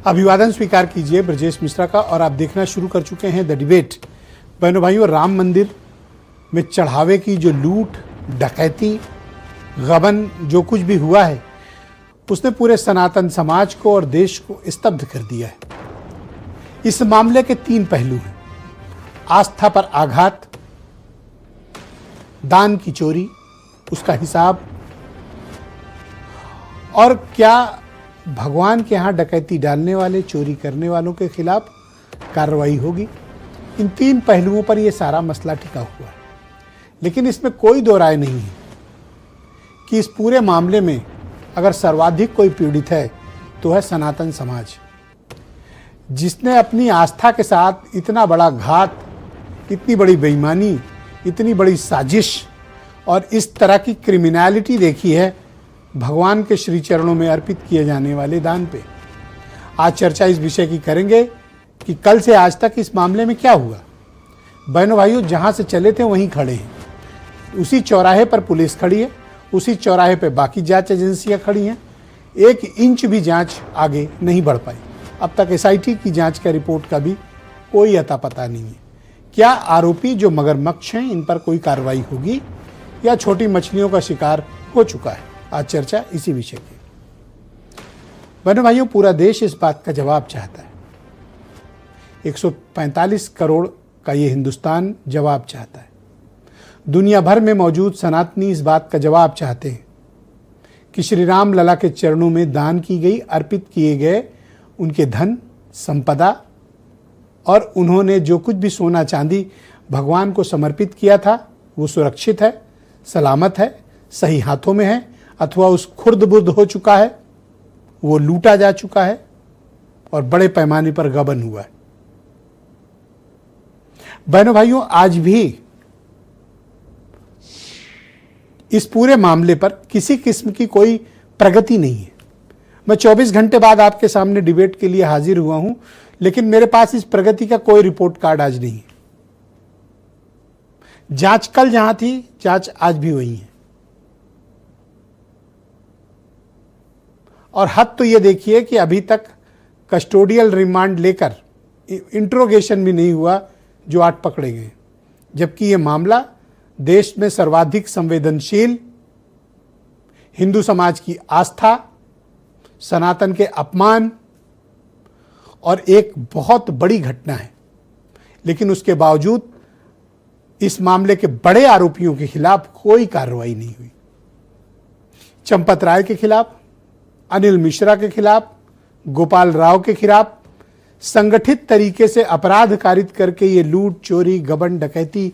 अभिवादन स्वीकार कीजिए ब्रजेश मिश्रा का। और आप देखना शुरू कर चुके हैं द डिबेट। बहनों भाइयों, राम मंदिर में चढ़ावे की जो लूट, डकैती, गबन जो कुछ भी हुआ है, उसने पूरे सनातन समाज को और देश को स्तब्ध कर दिया है। इस मामले के 3 पहलू हैं: आस्था पर आघात, दान की चोरी, उसका हिसाब, और क्या भगवान के यहाँ डकैती डालने वाले, चोरी करने वालों के खिलाफ कार्रवाई होगी। इन 3 पहलुओं पर यह सारा मसला टिका हुआ है। लेकिन इसमें कोई दो राय नहीं है कि इस पूरे मामले में अगर सर्वाधिक कोई पीड़ित है तो है सनातन समाज, जिसने अपनी आस्था के साथ इतना बड़ा घात, इतनी बड़ी बेईमानी, इतनी बड़ी साजिश और इस तरह की क्रिमिनलिटी देखी है भगवान के श्री चरणों में अर्पित किए जाने वाले दान पे। आज चर्चा इस विषय की करेंगे कि कल से आज तक इस मामले में क्या हुआ। बहनों भाइयों, जहां से चले थे वहीं खड़े हैं। उसी चौराहे पर पुलिस खड़ी है, उसी चौराहे पे बाकी जांच एजेंसियां खड़ी हैं। 1 इंच भी जांच आगे नहीं बढ़ पाई। अब तक SIT की जांच का रिपोर्ट का भी कोई अता पता नहीं है। क्या आरोपी जो मगरमच्छ हैं, इन पर कोई कार्रवाई होगी या छोटी मछलियों का शिकार हो चुका है? आज चर्चा इसी विषय की। बहनों भाइयों, पूरा देश इस बात का जवाब चाहता है। 145 करोड़ का ये हिंदुस्तान जवाब चाहता है। दुनिया भर में मौजूद सनातनी इस बात का जवाब चाहते हैं कि श्री राम लला के चरणों में दान की गई, अर्पित किए गए उनके धन, संपदा और उन्होंने जो कुछ भी सोना चांदी भगवान को समर्पित किया था वो सुरक्षित है, सलामत है, सही हाथों में है, अथवा उस खुर्द बुर्द हो चुका है, वो लूटा जा चुका है और बड़े पैमाने पर गबन हुआ है। बहनों भाइयों, आज भी इस पूरे मामले पर किसी किस्म की कोई प्रगति नहीं है। मैं 24 घंटे बाद आपके सामने डिबेट के लिए हाजिर हुआ हूं, लेकिन मेरे पास इस प्रगति का कोई रिपोर्ट कार्ड आज नहीं है। जांच कल जहां थी, जांच आज भी वही है। और हद तो ये देखिए कि अभी तक कस्टोडियल रिमांड लेकर इंट्रोगेशन भी नहीं हुआ जो 8 पकड़े गए, जबकि ये मामला देश में सर्वाधिक संवेदनशील, हिंदू समाज की आस्था, सनातन के अपमान और एक बहुत बड़ी घटना है। लेकिन उसके बावजूद इस मामले के बड़े आरोपियों के खिलाफ कोई कार्रवाई नहीं हुई। चंपत राय के खिलाफ, अनिल मिश्रा के खिलाफ, गोपाल राव के खिलाफ संगठित तरीके से अपराध कारित करके ये लूट, चोरी, गबन, डकैती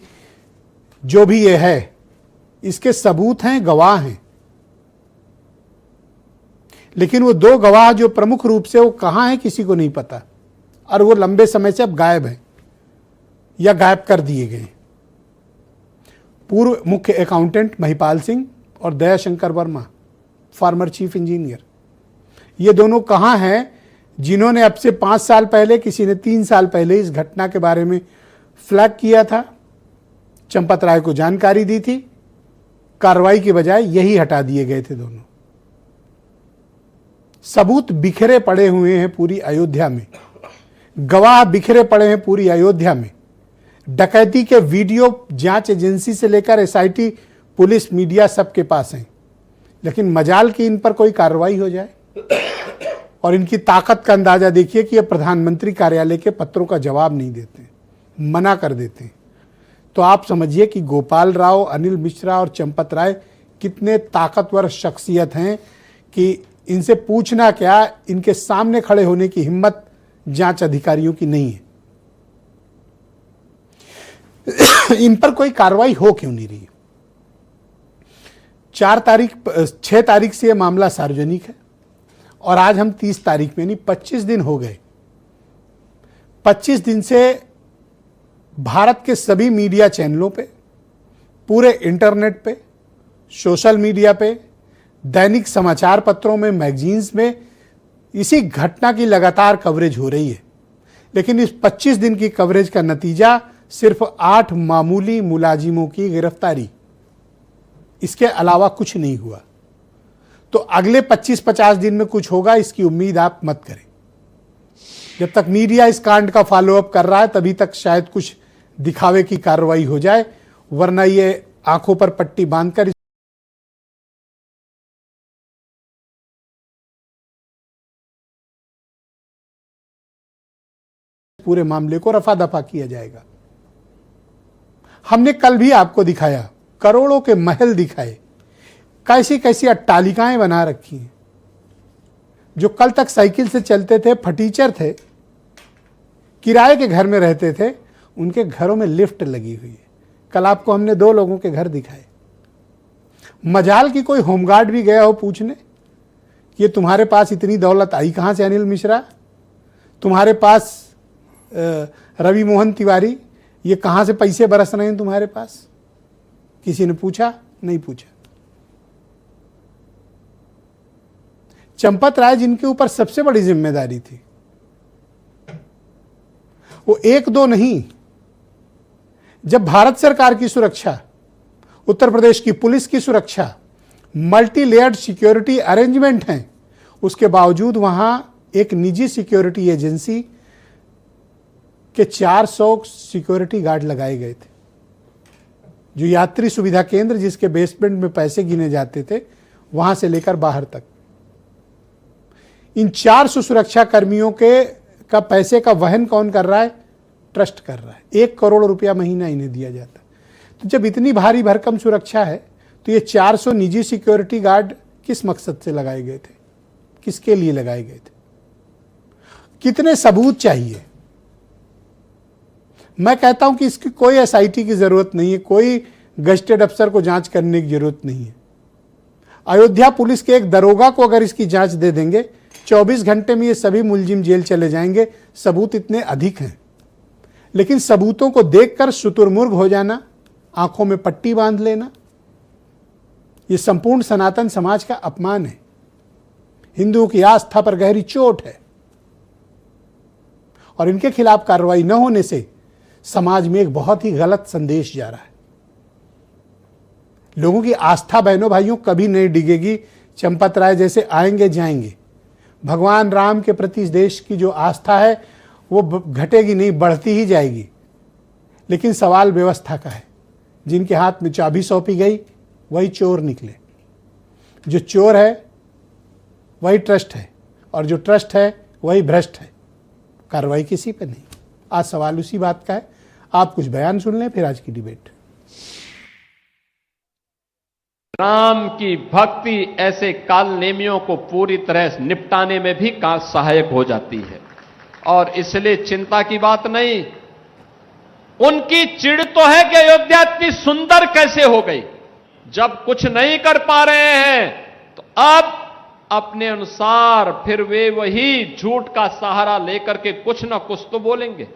जो भी ये है, इसके सबूत हैं, गवाह हैं। लेकिन वो 2 गवाह जो प्रमुख रूप से वो कहां हैं किसी को नहीं पता, और वो लंबे समय से अब गायब हैं या गायब कर दिए गए। पूर्व मुख्य अकाउंटेंट महिपाल सिंह और Dayashankar Verma, former chief engineer, ये दोनों कहां हैं जिन्होंने अब से 5 साल पहले, किसी ने 3 साल पहले इस घटना के बारे में फ्लैग किया था, चंपत राय को जानकारी दी थी, कार्रवाई की बजाय यही हटा दिए गए थे दोनों। सबूत बिखरे पड़े हुए हैं पूरी अयोध्या में, गवाह बिखरे पड़े हैं पूरी अयोध्या में। डकैती के वीडियो जांच एजेंसी से लेकर SIT, पुलिस, मीडिया सबके पास हैं। लेकिन मजाल की इन पर कोई कार्रवाई हो जाए। और इनकी ताकत का अंदाजा देखिए कि ये प्रधानमंत्री कार्यालय के पत्रों का जवाब नहीं देते, मना कर देते हैं। तो आप समझिए कि गोपाल राव, अनिल मिश्रा और चंपत राय कितने ताकतवर शख्सियत हैं कि इनसे पूछना क्या, इनके सामने खड़े होने की हिम्मत जांच अधिकारियों की नहीं है। इन पर कोई कार्रवाई हो क्यों नहीं रही? 6 तारीख से यह मामला सार्वजनिक है और आज हम 30 तारीख में, यानी 25 दिन हो गए। 25 दिन से भारत के सभी मीडिया चैनलों पे, पूरे इंटरनेट पे, सोशल मीडिया पे, दैनिक समाचार पत्रों में, मैगजीन्स में इसी घटना की लगातार कवरेज हो रही है। लेकिन इस 25 दिन की कवरेज का नतीजा सिर्फ 8 मामूली मुलाजिमों की गिरफ्तारी, इसके अलावा कुछ नहीं हुआ। तो अगले 25-50 दिन में कुछ होगा इसकी उम्मीद आप मत करें। जब तक मीडिया इस कांड का फॉलोअप कर रहा है तभी तक शायद कुछ दिखावे की कार्रवाई हो जाए, वरना ये आंखों पर पट्टी बांधकर पूरे मामले को रफा दफा किया जाएगा। हमने कल भी आपको दिखाया, करोड़ों के महल दिखाए, कैसी कैसी अट्टालिकाएं बना रखी हैं। जो कल तक साइकिल से चलते थे, फटीचर थे, किराए के घर में रहते थे, उनके घरों में लिफ्ट लगी हुई है। कल आपको हमने 2 लोगों के घर दिखाए। मजाल की कोई होमगार्ड भी गया हो पूछने, ये तुम्हारे पास इतनी दौलत आई कहां से अनिल मिश्रा, तुम्हारे पास रवि मोहन तिवारी, ये कहां से पैसे बरस रहे हैं तुम्हारे पास? किसी ने पूछा? नहीं पूछा। चंपत राय जिनके ऊपर सबसे बड़ी जिम्मेदारी थी, वो 1-2 नहीं, जब भारत सरकार की सुरक्षा, उत्तर प्रदेश की पुलिस की सुरक्षा, मल्टी लेयर्ड सिक्योरिटी अरेंजमेंट हैं, उसके बावजूद वहां एक निजी सिक्योरिटी एजेंसी के 400 सिक्योरिटी गार्ड लगाए गए थे। जो यात्री सुविधा केंद्र, जिसके बेसमेंट में पैसे गिने जाते थे, वहां से लेकर बाहर तक इन 400 सुरक्षा कर्मियों का पैसे का वहन कौन कर रहा है? ट्रस्ट कर रहा है। 1 करोड़ रुपया महीना इन्हें दिया जाता है। तो जब इतनी भारी भरकम सुरक्षा है तो ये 400 निजी सिक्योरिटी गार्ड किस मकसद से लगाए गए थे? किसके लिए लगाए गए थे? कितने सबूत चाहिए? मैं कहता हूं कि इसकी कोई एसआईटी की जरूरत नहीं है, कोई गजटेड अफसर को जांच करने की जरूरत नहीं है। अयोध्या पुलिस के एक दरोगा को अगर इसकी जांच दे देंगे, 24 घंटे में ये सभी मुलजिम जेल चले जाएंगे। सबूत इतने अधिक हैं, लेकिन सबूतों को देखकर शुतुरमुर्ग हो जाना, आंखों में पट्टी बांध लेना, ये संपूर्ण सनातन समाज का अपमान है, हिंदुओं की आस्था पर गहरी चोट है। और इनके खिलाफ कार्रवाई न होने से समाज में एक बहुत ही गलत संदेश जा रहा है। लोगों की आस्था बहनों भाइयों कभी नहीं डिगेगी। चंपत राय जैसे आएंगे जाएंगे। भगवान राम के प्रति इस देश की जो आस्था है वो घटेगी नहीं, बढ़ती ही जाएगी। लेकिन सवाल व्यवस्था का है। जिनके हाथ में चाबी सौंपी गई वही चोर निकले। जो चोर है वही ट्रस्ट है, और जो ट्रस्ट है वही भ्रष्ट है। कार्रवाई किसी पे नहीं। आज सवाल उसी बात का है। आप कुछ बयान सुन लें, फिर आज की डिबेट। राम की भक्ति ऐसे कालनेमियों को पूरी तरह निपटाने में भी सहायक हो जाती है, और इसलिए चिंता की बात नहीं। उनकी चिढ़ तो है कि अयोध्या इतनी सुंदर कैसे हो गई। जब कुछ नहीं कर पा रहे हैं तो अब अपने अनुसार फिर वे वही झूठ का सहारा लेकर के कुछ ना कुछ तो बोलेंगे,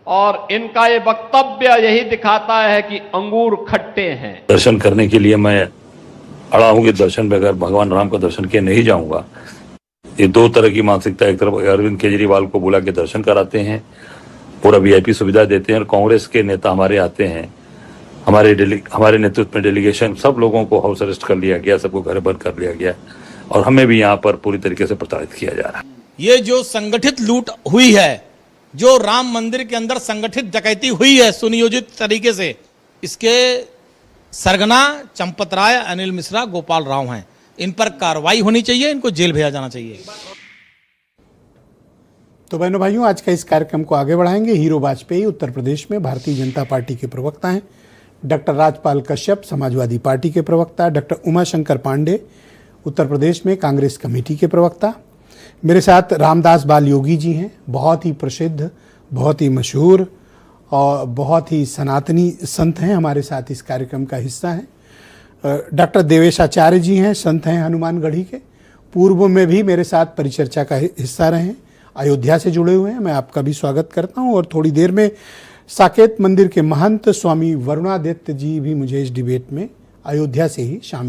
और इनका ये वक्तव्य यही दिखाता है कि अंगूर खट्टे हैं। दर्शन करने के लिए मैं अड़ा हूं कि दर्शन बगैर भगवान राम का दर्शन किए नहीं जाऊंगा। ये 2 तरह की मानसिकता। एक तरफ अरविंद केजरीवाल को बुला के दर्शन कराते हैं, पूरा वीआईपी सुविधा देते हैं, और कांग्रेस के नेता हमारे आते हैं, हमारे नेतृत्व में डेलीगेशन, सब लोगों को हाउस अरेस्ट कर लिया गया, सबको घर बंद कर लिया गया, और हमें भी यहाँ पर पूरी तरीके से प्रताड़ित किया जा रहा है। ये जो संगठित लूट हुई है, जो राम मंदिर के अंदर संगठित डकैती हुई है सुनियोजित तरीके से, इसके सरगना चंपत राय, अनिल मिश्रा, गोपाल राव हैं। इन पर कार्रवाई होनी चाहिए, इनको जेल भेजा जाना चाहिए। तो बहनों भाइयों, आज का इस कार्यक्रम को आगे बढ़ाएंगे। हीरो वाजपेयी उत्तर प्रदेश में भारतीय जनता पार्टी के प्रवक्ता हैं, डॉक्टर राजपाल कश्यप समाजवादी पार्टी के प्रवक्ता, डॉक्टर उमाशंकर पांडे उत्तर प्रदेश में कांग्रेस कमेटी के प्रवक्ता। मेरे साथ रामदास बाल योगी जी हैं, बहुत ही प्रसिद्ध, बहुत ही मशहूर और बहुत ही सनातनी संत हैं, हमारे साथ इस कार्यक्रम का हिस्सा हैं। डॉक्टर देवेश आचार्य जी हैं, संत हैं हनुमानगढ़ी के, पूर्व में भी मेरे साथ परिचर्चा का हिस्सा रहे हैं, अयोध्या से जुड़े हुए हैं। मैं आपका भी स्वागत करता हूं। और थोड़ी देर में साकेत मंदिर के महंत स्वामी वरुणादित्य जी भी मुझे इस डिबेट में अयोध्या से ही शामिल